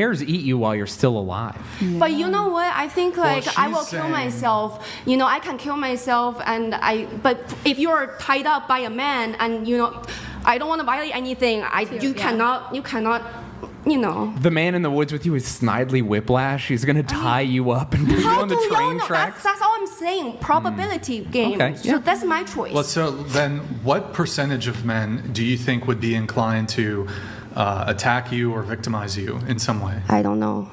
bears eat you while you're still alive. Yeah. But you know what? I think like I will kill saying... myself. I can kill myself, but if you're tied up by a man and I don't want to violate anything, you cannot. The man in the woods with you is Snidely Whiplash. He's going to tie you up and put you on the train tracks. That's all I'm saying. Probability game. Okay, So that's my choice. Well, so then what percentage of men do you think would be inclined to attack you or victimize you in some way? I don't know.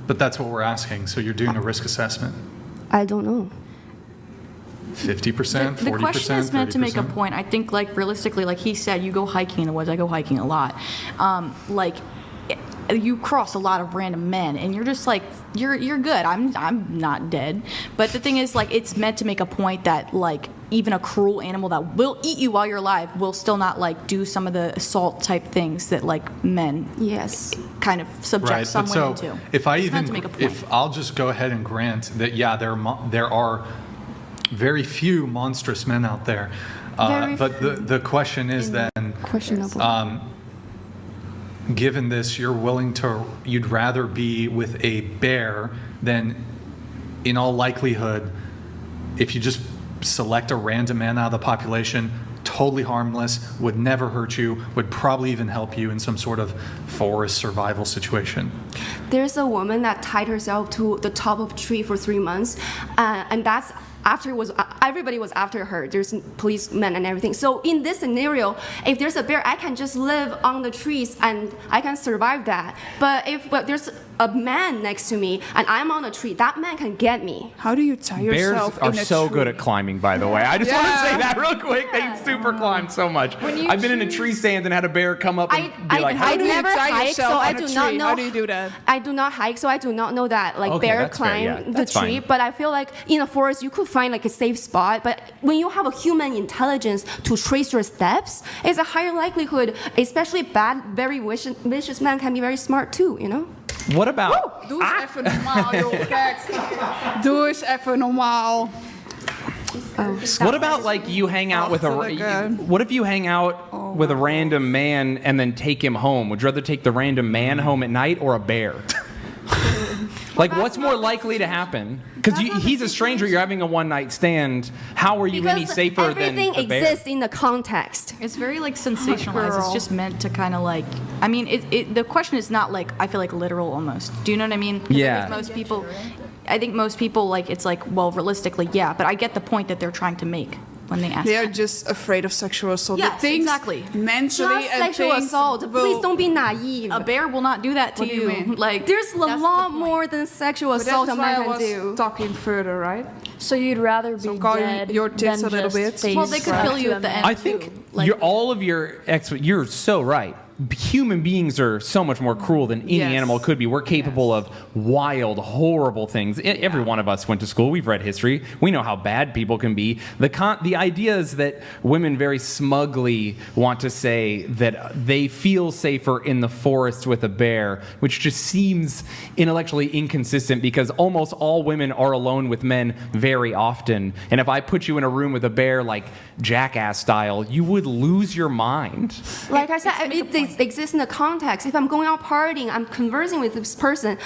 But that's what we're asking. So you're doing a risk assessment. I don't know. 50%, 40%, the question is meant to make a 30%? point. I think, like, realistically, like he said, you go hiking in the woods. I go hiking a lot. You cross a lot of random men, and you're just like, you're good. I'm not dead. But the thing is, like, it's meant to make a point that, like, even a cruel animal that will eat you while you're alive will still not, like, do some of the assault type things that, like, men kind of subject some women to. If I'll just go ahead and grant that, there are very few monstrous men out there, but the question is then, questionable. Given this, you'd rather be with a bear than, in all likelihood, if you just select a random man out of the population, totally harmless, would never hurt you, would probably even help you in some sort of forest survival situation. There's a woman that tied herself to the top of a tree for 3 months, and that's everybody was after her. There's policemen and everything. So in this scenario, if there's a bear, I can just live on the trees and I can survive that. But if there's a man next to me and I'm on a tree, that man can get me. How do you tie yourself in a tree? Bears are so good at climbing, by the way. I just want to say that real quick. They super climb so much. I've been in a tree stand and had a bear come up and be like, how do you never tie hike, yourself so on I a do tree? not know. How do you do that? I do not hike, so I do not know that bear that's fair, climb the that's tree. fine. But I feel like in a forest you could find like a safe spot. But when you have a human intelligence to trace your steps, it's a higher likelihood, especially bad, very vicious man can be very smart too, What about... Doe eens even normaal, joh, kijk. Doe eens even normaal. What about like you hang out with what if you hang out with a random man and then take him home? Would you rather take the random man home at night or a bear? Like, what's more likely to happen? Because he's a stranger, you're having a one-night stand. How are you any safer than a bear? Everything exists in the context. It's very, like, sensationalized. It's just meant to kind of, like... I mean, the question is not, like, I feel like literal almost. Do you know what I mean? Yeah. I think most people, like, it's like, well, realistically, yeah. But I get the point that they're trying to make when they ask. They are just afraid of sexual assault. Yes, exactly. Mentally, It's not sexual assault. Please don't be naive. A bear will not do that to What do you mean? Like, There's a lot more than sexual assault a man can do. Talking further, right? So you'd rather be call dead your tits than a little just bit? well, they could kill you at the end. I think you're so right. Human beings are so much more cruel than any animal could be. We're capable of wild, horrible things. Every one of us went to school. We've read history. We know how bad people can be. The idea is that women very smugly want to say that they feel safer in the forest with a bear, which just seems intellectually inconsistent because almost all women are alone with men very often. And if I put you in a room with a bear, like Jackass style, you would lose your mind. Like I said, it exists in the context. If I'm going out partying, I'm conversing with this person.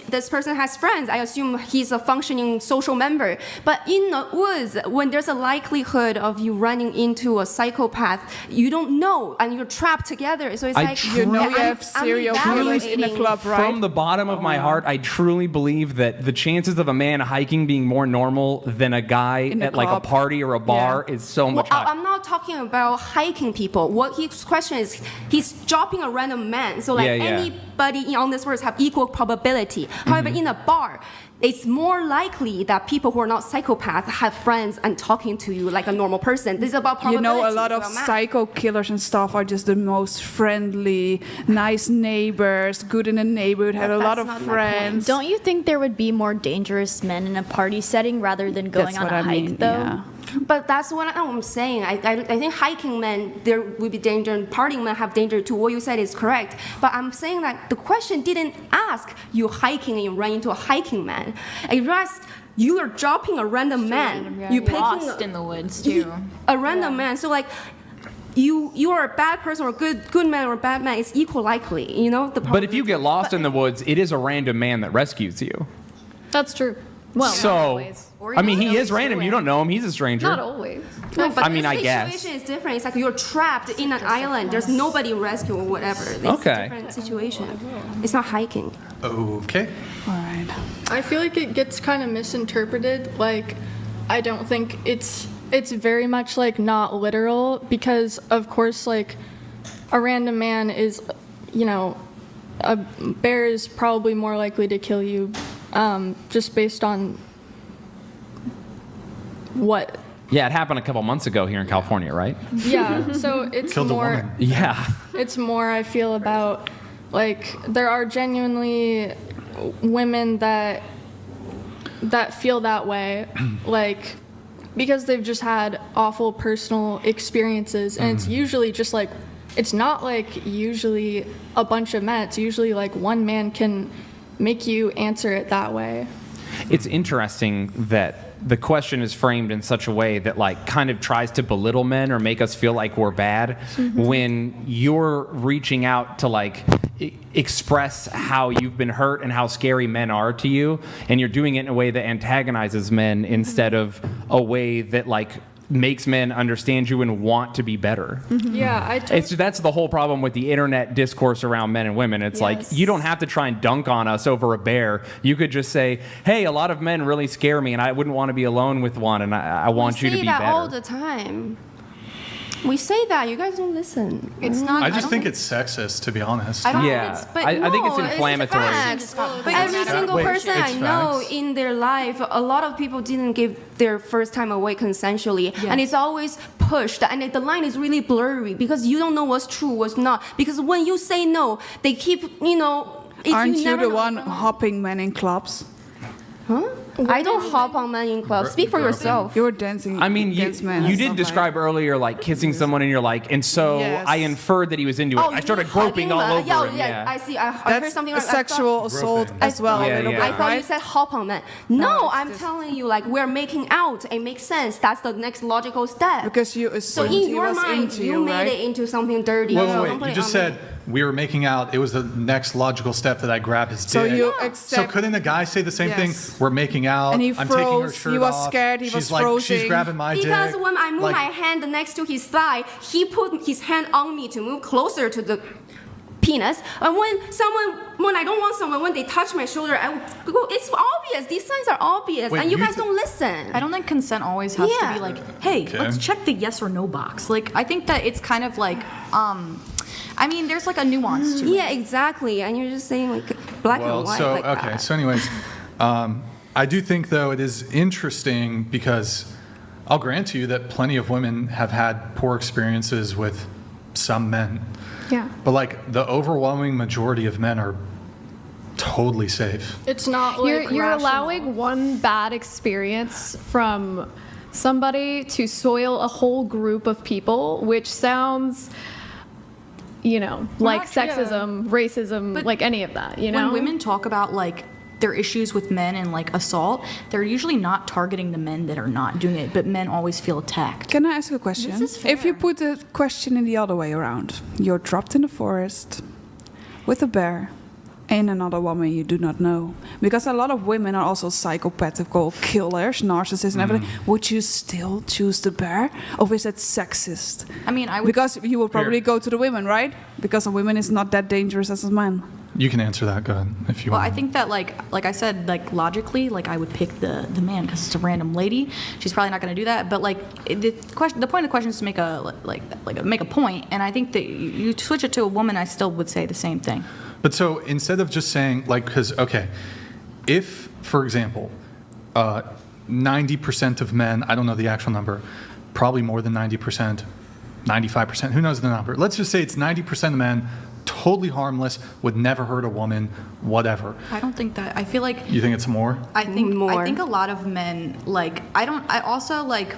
This person has friends. I assume he's a functioning social member. But in the woods, when there's a likelihood of you running into a psychopath, you don't know, and you're trapped together. So it's you have serial killers in a club, right? From the bottom of my heart, I truly believe that the chances of a man hiking being more normal than a guy at like a party or a bar is so much higher. I'm not talking about hiking people. What his question is, he's dropping a random man. So anybody on this earth have equal probability. However, in a bar, it's more likely that people who are not psychopaths have friends and talking to you like a normal person. This is about probability. A lot of psycho killers and stuff are just the most friendly, nice neighbors, good in the neighborhood, have a lot of friends. Don't you think there would be more dangerous men in a party setting rather than going on a hike, though? Yeah. But that's what I'm saying. I think hiking men, there will be danger, and partying men have danger too. What you said is correct. But I'm saying that the question didn't ask you hiking and you run into a hiking man. It asked you are dropping a random man. You're picking lost in the woods too. A random man. So like, you are a bad person or good man or bad man, it's equal likely. You know. But if you get lost in the woods, it is a random man that rescues you. That's true. Well, not So, always. Or I mean, you he know is he's random. doing. You don't know him. He's a stranger. Not always. No, but I mean, the I guess. situation is different. It's like you're trapped in an island. There's nobody rescue or whatever. It's Okay. a different situation. It's not hiking. Okay. All right. I feel like it gets kind of misinterpreted. Like, I don't think it's very much like not literal because, of course, like a random man is, you know, a bear is probably more likely to kill you, just based on what. Yeah, it happened a couple months ago here in California, right? Yeah. So it's Killed a more. woman. Yeah. It's more. I feel about like there are genuinely women that feel that way, like because they've just had awful personal experiences, and it's usually just like it's not like usually a bunch of men. It's usually like one man can make you answer it that way. It's interesting that the question is framed in such a way that like kind of tries to belittle men or make us feel like we're bad when you're reaching out to like express how you've been hurt and how scary men are to you, and you're doing it in a way that antagonizes men instead of a way that like makes men understand you and want to be better. Yeah, That's the whole problem with the internet discourse around men and women. It's like, you don't have to try and dunk on us over a bear. You could just say, hey, a lot of men really scare me and I wouldn't want to be alone with one, and I want you to be We say that better. all the time. We say that. You guys don't listen. It's not. I just don't think it's sexist, to be honest. I don't Yeah. think it's, I think it's No, inflammatory. facts. But Every it's single Wait, person it's I know facts. in their life, a lot of people didn't give their first time away consensually, and it's always pushed, and the line is really blurry because you don't know what's true, what's not. Because when you say no, they keep, Aren't you never the know. one hopping men in clubs? Huh? I don't hop on men in clubs. Speak for yourself. You're dancing. I mean, against men you and did stuff describe earlier like kissing someone and you're like, and so Yes. I inferred that he was into it. I started groping all over him. Yeah, I see. I heard That's something a like that. sexual assault Groping. as well. Yeah, a little yeah. bit, I thought you right? said hop on man. No, No, it's I'm just- telling you, like we're making out. It makes sense. That's the next logical step. Because you so assumed in he your was mind, into you you, made right? it into something dirty. Wait, So wait, don't put you it just on said me. we were making out. It was the next logical step that I grab his dick. So you So accept. couldn't a guy say the same Yes. thing? We're making out. And he I'm taking her froze. shirt He was off. scared. He She's was like, frozen. She's grabbing my dick. Because when I move Like, my hand next to his thigh, he put his hand on me to move closer to the penis. And when I don't want someone, when they touch my shoulder, I go, it's obvious. These signs are obvious, Wait, and you you guys don't listen. I don't think consent always has Yeah. to be like, hey, Okay. let's check the yes or no box. Like, I think that it's kind of like, I mean, there's like a nuance to it. Yeah, exactly. And you're just saying like black well, and white. so like okay. that. So, anyways, I do think though it is interesting because I'll grant you that plenty of women have had poor experiences with some men. Yeah. But like the overwhelming majority of men are totally safe. It's not like You're rational. allowing one bad experience from somebody to soil a whole group of people, which sounds, like not- sexism, racism, But like any of that, you know? When women talk about like their issues with men and like assault, they're usually not targeting the men that are not doing it, but men always feel attacked. Can I ask a question? This is If you fair. put the question in the other way around, you're dropped in the forest with a bear and another woman you do not know. Because a lot of women are also psychopathical killers, narcissists and everything. Would you still choose the bear? Or is that sexist? I mean, I would. Because you will probably Here. go to the women, right? Because a woman is not that dangerous as a man. You can answer that, go ahead, if you Well, want. I think that like I said, like logically, like I would pick the man because it's a random lady. She's probably not going to do that. But like the point of the question is to make make a point, and I think that you switch it to a woman, I still would say the same thing. But so instead of just saying, like, because, okay, if, for example, 90% of men, I don't know the actual number, probably more than 90%, 95%, who knows the number? Let's just say it's 90% of men, totally harmless, would never hurt a woman, whatever. I don't think that. I feel like You think it's more? I think More. I think a lot of men like I also like.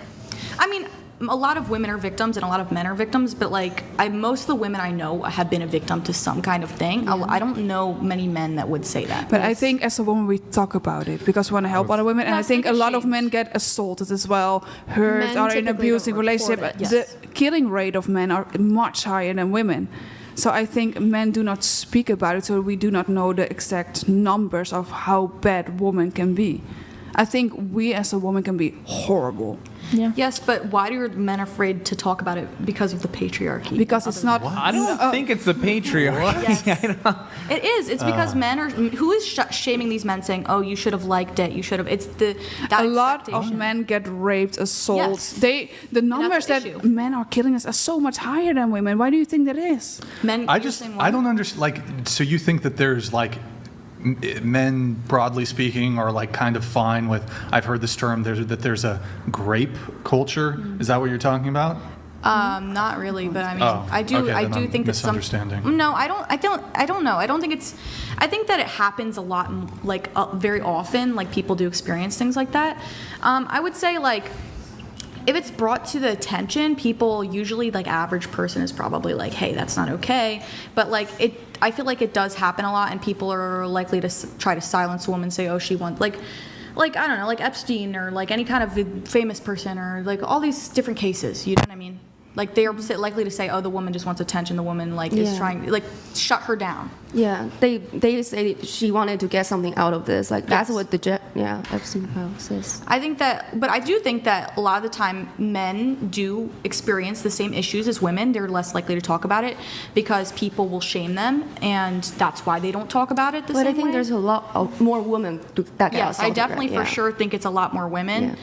I mean, a lot of women are victims and a lot of men are victims, but like most of the women I know have been a victim to some kind of thing. I don't know many men that would say that. But I think as a woman we talk about it because we want to help other women, and I think a lot of men get assaulted as well, hurt, Men or in typically abusive don't report relationship. it. The killing rate of men are much higher than women. So I think men do not speak about it, so we do not know the exact numbers of how bad women can be. I think we as a woman can be horrible. Yeah. Yes, but why are men afraid to talk about it because of the patriarchy? Because it's not. I don't think it's the patriarchy. It is. It's because men are. Who is shaming these men, saying, "Oh, you should have liked it. You should have." It's that A lot of expectation. men get raped, assaults. Yes. The numbers the that issue. men are killing us are so much higher than women. Why do you think that is? Men. I don't understand. Like, so you think that there's like men, broadly speaking, are like kind of fine with? I've heard this term. There's a grape culture. Is that what you're talking about? Not really, but I mean, Oh, I do. okay, I then do I'm think that some. misunderstanding. No, I don't know. I don't think it's. I think that it happens a lot, like very often. Like people do experience things like that. I would say like. If it's brought to the attention, people usually, like average person is probably like, hey, that's not okay. But like I feel like it does happen a lot, and people are likely to try to silence a woman, say, oh, she wants, like I don't know, like Epstein or like any kind of famous person or like all these different cases, you know what I mean? Like they are likely to say, oh, the woman just wants attention. The woman like is trying, like shut her down. Yeah, they say she wanted to get something out of this. Like that's what the Epstein file says. I think that, but I do think that a lot of the time men do experience the same issues as women. They're less likely to talk about it because people will shame them, and that's why they don't talk about it the But same I think way. there's a lot more women that get Yes, I assaulted, definitely right? for sure think it's a lot more women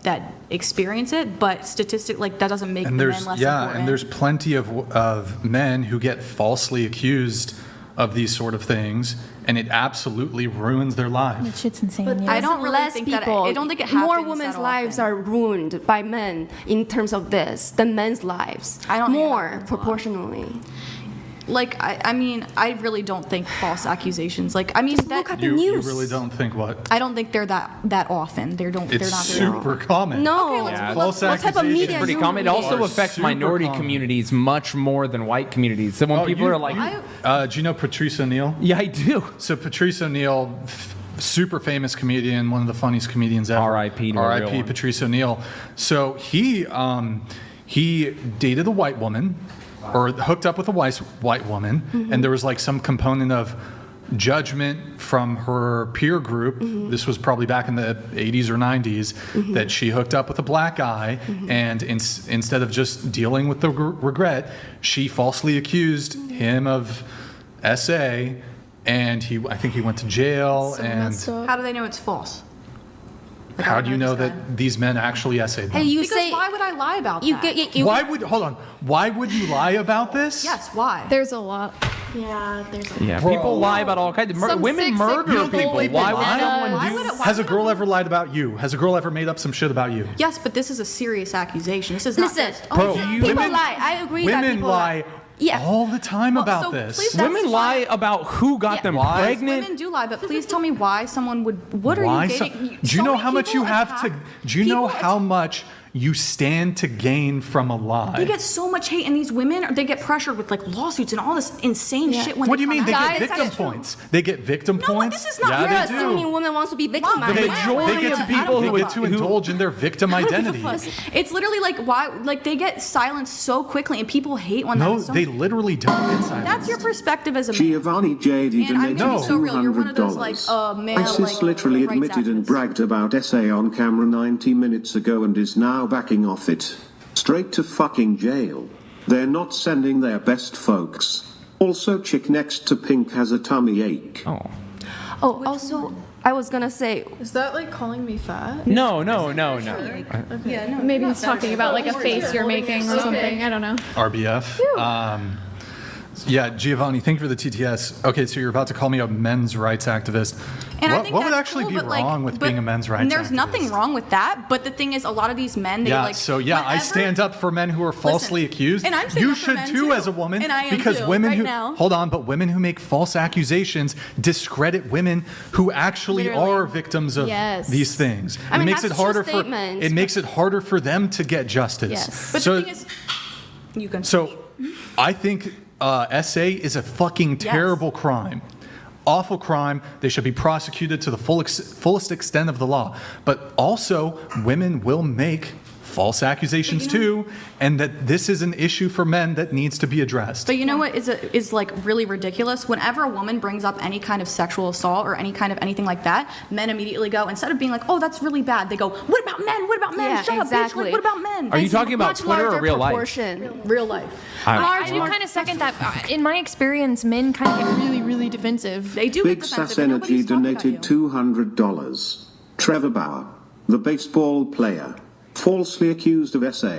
that experience it, but statistic like that doesn't make the men less important. and there's plenty of men who get falsely accused of these sort of things, and it absolutely ruins their life. That shit's insane. But yeah. I don't really less think people, that. I don't think it happens. more that women's often. lives are ruined by men in terms of this than men's lives. I don't think it more happens a lot. proportionally. Like I mean, I really don't think false accusations. Like I mean, that, look at the You news. really don't think what? I don't think they're that often. They're It's not very super common. No, Okay, let's- Yeah. False what type of accusations. media Pretty you common. It also read? affects super minority common. communities much more than white communities. So when Oh, people you- are like, do you know Patrice O'Neill? yeah, I do. So Patrice O'Neill, super famous comedian, one of the funniest comedians ever. R.I.P. to a real R.I.P. one. Patrice O'Neill. So he dated a white woman, or hooked up with a white woman, and there was like some component of judgment from her peer group. This was probably back in the 80s or 90s, that she hooked up with a black guy, and instead of just dealing with the regret, she falsely accused him of SA, and I think he went to jail. So and messed up. How do they know it's false? Like, how I do don't you know this guy. that these men actually essayed them? Hey, you Because say why would I lie about you that? get you. Why would you lie about this? Yes, why? There's a lot. Yeah, there's a Yeah, people lie about all kinds of Some women sick murder people people. with Why would lie? someone Why do? would it- why Has a would girl I- ever lied about you? Has a girl ever made up some shit about you? Yes, but this is a serious accusation. This is not Listen, just, Bro, people lie. I agree that women people lie Yeah. all the time Well, about so this. please that's Women why- lie about who got Yeah. them Why? pregnant. Women do lie, but please tell me why someone would. What are Why you so- dating? do you know many how much you people have to? attack- Do you know people how much you stand to gain from a lie? They get so much hate, and these women, they get pressured with like lawsuits and all this insane shit. When What do you come mean? They out. get Guys, victim that's true. points. They get victim No, points. this is not- Yeah, You're they assuming do. women wants to be The victimized. majority they get of to people they who- get to who- indulge in their victim identity. It's literally like why, like they get silenced so quickly, and people hate when No, that. So they literally don't get silenced. that's your perspective as a man. Giovanni J. And I'm gonna No. be so real. You're one of those like male ISIS like literally rights admitted and activists. bragged about SA on camera 90 minutes ago and is now backing off it. Straight to fucking jail. They're not sending their best folks. Also, chick next to Pink has a tummy ache. Oh. Oh, also, I was gonna say, Is that like calling me fat? No. Yeah, no. Maybe he's talking about like a face you're making or something. I don't know. RBF. Yeah, Giovanni, thank you for the TTS. Okay, so you're about to call me a men's rights activist. And I what think what would that's actually cool, be but, like, wrong with but being a men's rights There's activist? nothing wrong with that, but the thing is, a lot of these men, they I whenever- stand up for men who are falsely accused. and I'm standing you up for should men too, too. as a woman, And I am because too, women right who now. hold on, but women who make false accusations discredit women who actually Literally. are victims of Yes. these things. I mean, it makes that's it a true harder statement. it makes it harder for them to get justice. Yes. But so, the thing is, you can. so I think SA is a fucking terrible crime. Awful crime. They should be prosecuted to the fullest extent of the law. But also, women will make false accusations too, and that this is an issue for men that needs to be addressed. But you know what is like really ridiculous? Whenever a woman brings up any kind of sexual assault or any kind of anything like that, men immediately go, instead of being like, oh, that's really bad, they go, what about men? What about men? Yeah, Shut exactly. up, bitch. Like, what about men? Are you It's talking about much Twitter or larger real life? proportion. Real life. I do kind of second that. In my experience, men kind of get really, really defensive. They do Big get Sass defensive, but Energy nobody's talking about donated you. $200. Trevor Bauer, the baseball player, falsely accused of SA.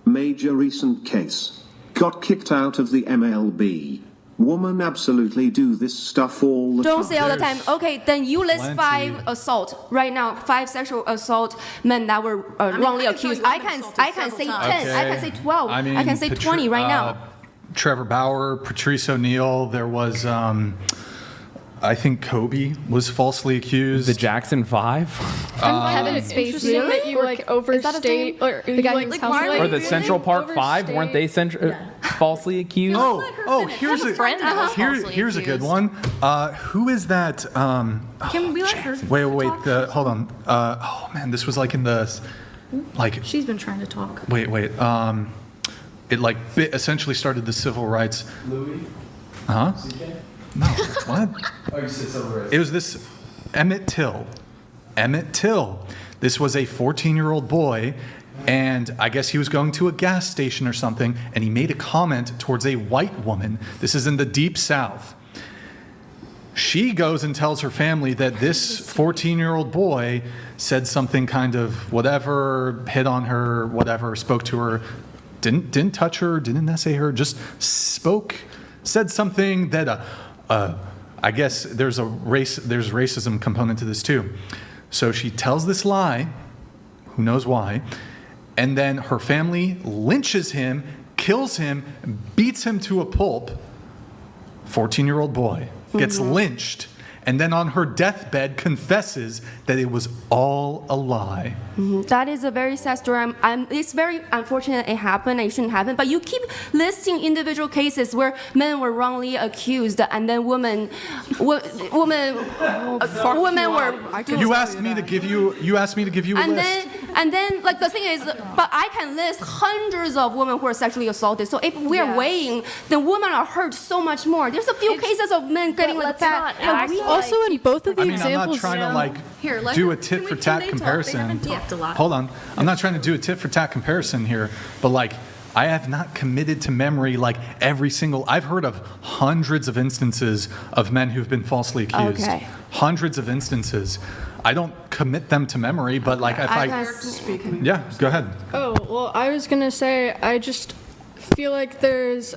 Major recent case. Got kicked out of the MLB. Women absolutely do this stuff all the Don't time. say all the time. Okay, then you list plenty. 5 assault right now. 5 sexual assault men that were wrongly I can tell accused. you I I've been can assaulted I can several say 10. times. I can say 12. I mean, I can say 20 right now. Trevor Bauer, Patrice O'Neill. There was, I think Kobe was falsely accused. The Jackson 5? Kevin Interesting Spacey. that you like overstate or The guy you, who's like, house why arrested? Or would the you Central Park 5? overstate- Weren't they falsely accused? Here's a friend that was falsely here's a good accused. one. Who is that? Can we let her Wait. talk? Hold on. Oh man, this was like in the, like. She's been trying to talk. Wait. It like essentially started the civil rights. Louis? Huh? CK? No. What? Oh, you said civil rights. It was this Emmett Till. This was a 14-year-old boy, and I guess he was going to a gas station or something, and he made a comment towards a white woman. This is in the Deep South. She goes and tells her family that this 14-year-old boy said something kind of whatever, hit on her, whatever, spoke to her, didn't touch her, didn't essay her, just said something that I guess there's racism component to this too. So she tells this lie, who knows why, and then her family lynches him, kills him, beats him to a pulp. 14-year-old boy gets lynched, and then on her deathbed confesses that it was all a lie. That is a very sad story. It's very unfortunate it happened. It shouldn't happen. But you keep listing individual cases where men were wrongly accused, and then women were. You asked me to give you a list. And then, like the thing is, but I can list hundreds of women who are sexually assaulted. So if we're weighing, then women are hurt so much more. There's a few cases of men getting like let's that. not act We- like- Also, in both of the I mean, I'm not examples, trying to like Here, let do her- a tit can for we- tat can they talk? They comparison. haven't talked a lot. Hold on, I'm not trying to do a tit for tat comparison here, but like I have not committed to memory like every single. I've heard of hundreds of instances of men who've been falsely accused. Okay. Hundreds of instances. I don't commit them to memory, but like if yeah, go ahead. Oh, well, I was going to say, I just feel like there's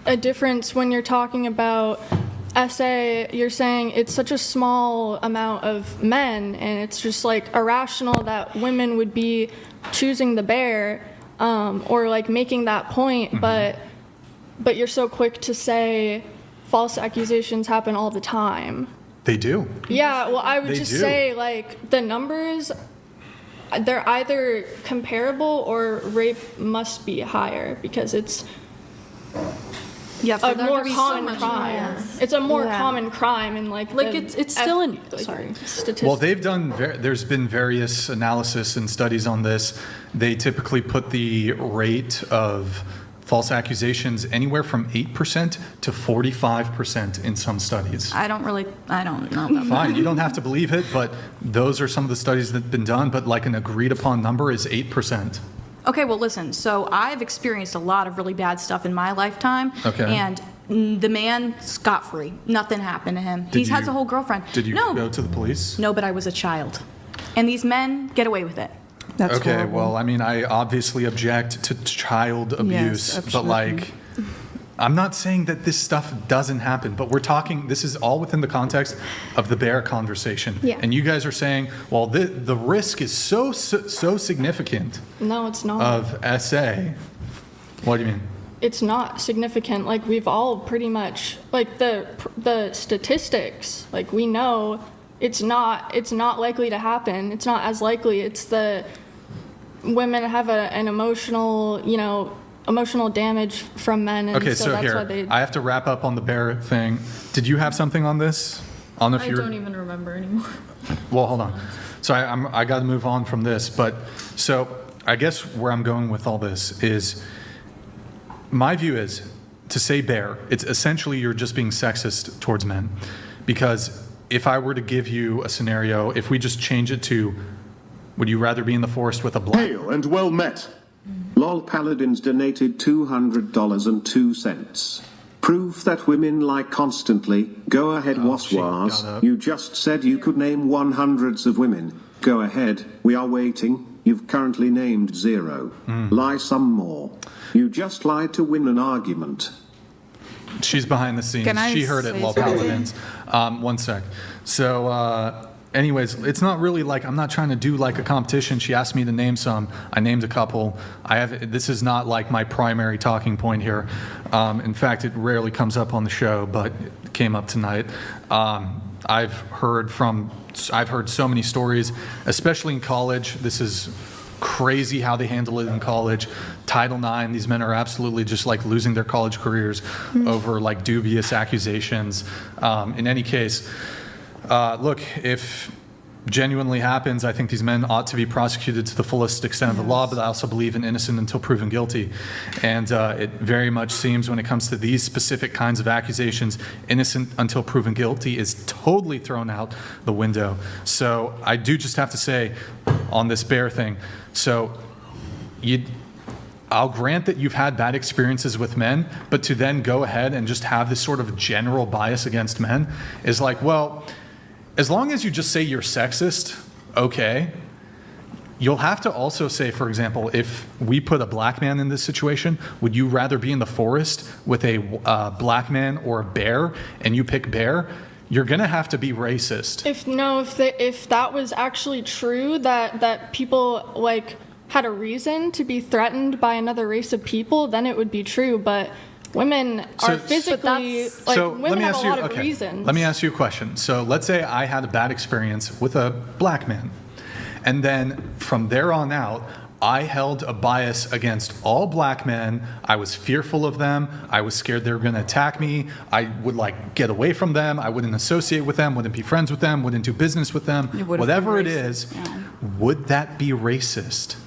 a difference when you're talking about SA. You're saying it's such a small amount of men, and it's just like irrational that women would be choosing the bear or like making that point, but you're so quick to say false accusations happen all the time. They do. Yeah, well, I would They just do. say, like, the numbers, they're either comparable or rape must be higher because it's Yeah, for a there more to be so common much crime. more. It's a more Yeah. common crime and, like the it's still in. sorry, statistics. Well, they've done. There's been various analysis and studies on this. They typically put the rate of false accusations anywhere from 8% to 45% in some studies. I don't know about that. Fine, you don't have to believe it, but those are some of the studies that have been done. But like an agreed upon number is 8%. Okay, well, listen. So I've experienced a lot of really bad stuff in my lifetime. Okay. And the man, scot-free. Nothing happened to him. He has a whole girlfriend. Did you No. go to the police? No, but I was a child. And these men get away with it. That's Okay, well, I mean, I obviously object to child abuse, but absolutely. like, I'm not saying that this stuff doesn't happen, but we're talking, this is all within the context of the bear conversation. Yeah. And you guys are saying, well, the risk is so significant No, it's not. of SA. What do you mean? It's not significant. Like, we've all pretty much, like, the statistics, like, we know it's not likely to happen. It's not as likely. It's the women have an emotional, emotional damage from men, and Okay, so so that's here, why they. I have to wrap up on the bear thing. Did you have something on this? I don't know if I you're. don't even remember anymore. Well, hold on. So I got to move on from this, but so I guess where I'm going with all this is, my view is to say bear, it's essentially you're just being sexist towards men, because if I were to give you a scenario, if we just change it to, would you rather be in the forest with a black? Hail and well met. LOL Paladins donated $200.02. Proof that women lie constantly. Go ahead, she Waswas. got up. You just said you could name 100s of women. Go ahead, we are waiting. You've currently named 0. Lie some more. You just lied to win an argument. She's behind the scenes. Can I She heard it, say Lol something? Paladins. One sec. So, anyways, it's not really like, I'm not trying to do like a competition. She asked me to name some. I named a couple. This is not like my primary talking point here. In fact, it rarely comes up on the show, but it came up tonight. I've heard so many stories, especially in college. This is crazy how they handle it in college. Title IX, these men are absolutely just like losing their college careers over like dubious accusations. In any case, look, if genuinely happens, I think these men ought to be prosecuted to the fullest extent of the law, but I also believe in innocent until proven guilty. And it very much seems when it comes to these specific kinds of accusations, innocent until proven guilty is totally thrown out the window. So I do just have to say on this bear thing, so I'll grant that you've had bad experiences with men, but to then go ahead and just have this sort of general bias against men is like, well, as long as you just say you're sexist, okay. You'll have to also say, for example, if we put a black man in this situation, would you rather be in the forest with a black man or a bear, and you pick bear? You're gonna have to be racist. If that was actually true, that people like had a reason to be threatened by another race of people, then it would be true. But women are physically women have a lot of reasons. Let me ask you a question. So let's say I had a bad experience with a black man, and then from there on out, I held a bias against all black men. I was fearful of them. I was scared they were going to attack me. I would like get away from them. I wouldn't associate with them, wouldn't be friends with them, wouldn't do business with them. Whatever it is, would that be racist?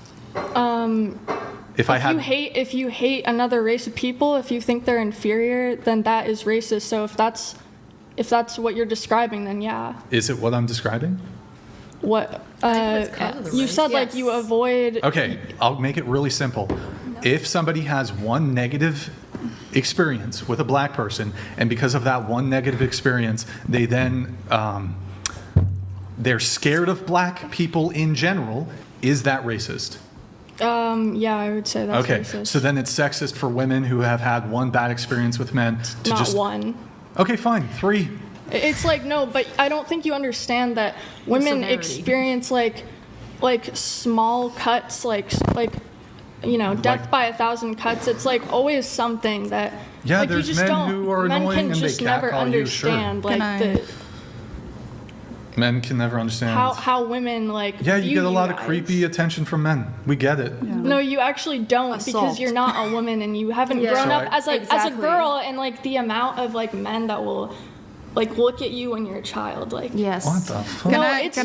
If you hate another race of people, if you think they're inferior, then that is racist. So if that's what you're describing, then yeah. Is it what I'm describing? What the you race. said, like you avoid. Okay, I'll make it really simple. If somebody has one negative experience with a black person, and because of that one negative experience, they then they're scared of black people in general, is that racist? Yeah, I would say that's okay, racist. so then it's sexist for women who have had one bad experience with men to Not just one. Okay, fine, 3. It's like, no, but I don't think you understand that women severity. experience like small cuts, like death by 1,000 cuts. It's like always something that Yeah, like, there's you just men don't, who are men annoying can and they just never catcall you, sure. understand like Men can never understand. how women like Yeah, you view get a lot of guys. creepy attention from men. We get it. No, you actually don't because Assault. you're not a woman and you haven't Yeah. grown So up as a Exactly. girl, and like the amount of like men that will like look at you when you're a child, like Yes. What the fuck? no, It's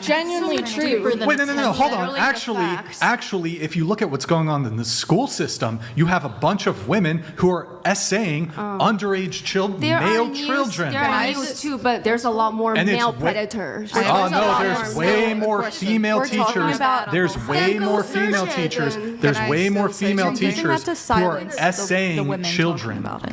genuinely true. Wait, no, hold on. Literally the Actually, if you look at what's going on in the school system, you have a bunch of women who are essaying underage male children. There are news too, but there's a lot more And it's male way- predators. Oh no, there's way more female We're talking teachers. about- There's way Then go more search female it, teachers. then. There's Can I way still more say female something? teachers Using that to who are silence the essaying women children. talking about it.